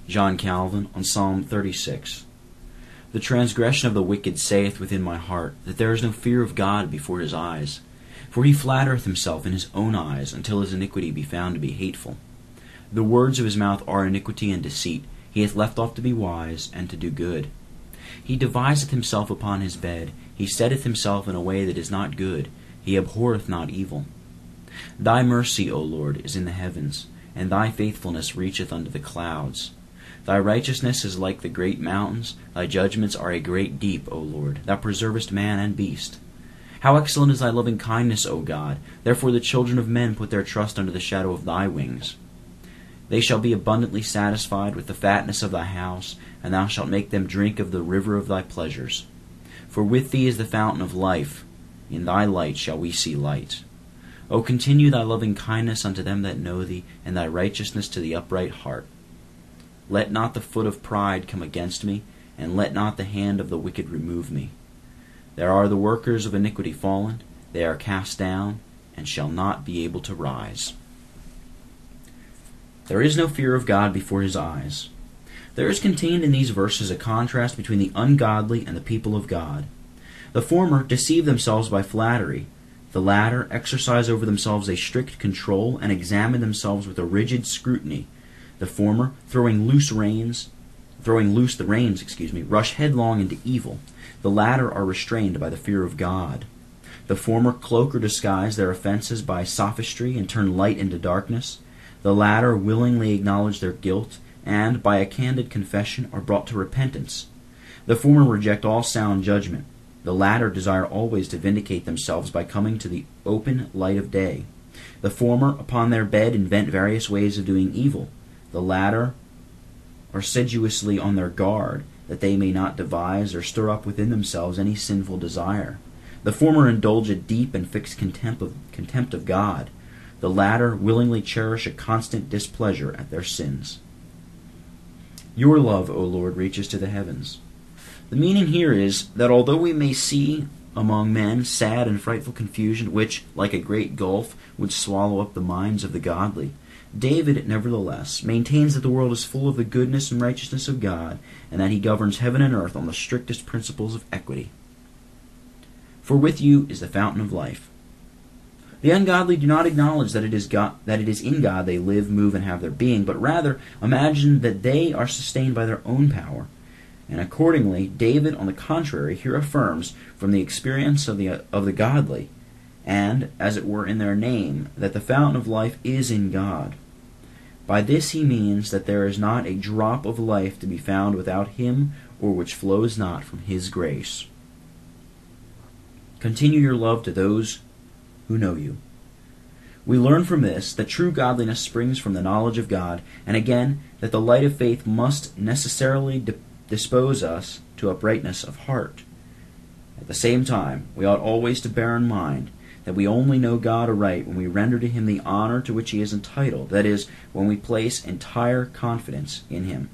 John Calvin on Psalm 36. The transgression of the wicked saith within my heart, that there is no fear of God before his eyes. For he flattereth himself in his own eyes, until his iniquity be found to be hateful. The words of his mouth are iniquity and deceit. He hath left off to be wise, and to do good. He deviseth himself upon his bed. He setteth himself in a way that is not good. He abhorreth not evil. Thy mercy, O Lord, is in the heavens, and thy faithfulness reacheth unto the clouds. Thy righteousness is like the great mountains. Thy judgments are a great deep, O Lord. Thou preservest man and beast. How excellent is thy loving kindness, O God! Therefore the children of men put their trust under the shadow of thy wings. They shall be abundantly satisfied with the fatness of thy house, and thou shalt make them drink of the river of thy pleasures. For with thee is the fountain of life. In thy light shall we see light. O continue thy loving kindness unto them that know thee, and thy righteousness to the upright heart. Let not the foot of pride come against me, and let not the hand of the wicked remove me. There are the workers of iniquity fallen, they are cast down, and shall not be able to rise. There is no fear of God before his eyes. There is contained in these verses a contrast between the ungodly and the people of God. The former deceive themselves by flattery. The latter exercise over themselves a strict control and examine themselves with a rigid scrutiny. The former, throwing loose the reins, rush headlong into evil. The latter are restrained by the fear of God. The former cloak or disguise their offenses by sophistry and turn light into darkness. The latter willingly acknowledge their guilt, and, by a candid confession, are brought to repentance. The former reject all sound judgment. The latter desire always to vindicate themselves by coming to the open light of day. The former, upon their bed, invent various ways of doing evil. The latter are sedulously on their guard, that they may not devise or stir up within themselves any sinful desire. The former indulge a deep and fixed contempt of God. The latter willingly cherish a constant displeasure at their sins. Your love, O Lord, reaches to the heavens. The meaning here is that although we may see among men sad and frightful confusion, which, like a great gulf, would swallow up the minds of the godly, David, nevertheless, maintains that the world is full of the goodness and righteousness of God, and that he governs heaven and earth on the strictest principles of equity. For with you is the fountain of life. The ungodly do not acknowledge that it is in God they live, move, and have their being, but rather imagine that they are sustained by their own power. And accordingly, David, on the contrary, here affirms from the experience of the godly, and, as it were in their name, that the fountain of life is in God. By this he means that there is not a drop of life to be found without him, or which flows not from his grace. Continue your love to those who know you. We learn from this that true godliness springs from the knowledge of God, and again, that the light of faith must necessarily dispose us to uprightness of heart. At the same time, we ought always to bear in mind that we only know God aright when we render to him the honor to which he is entitled, that is, when we place entire confidence in him.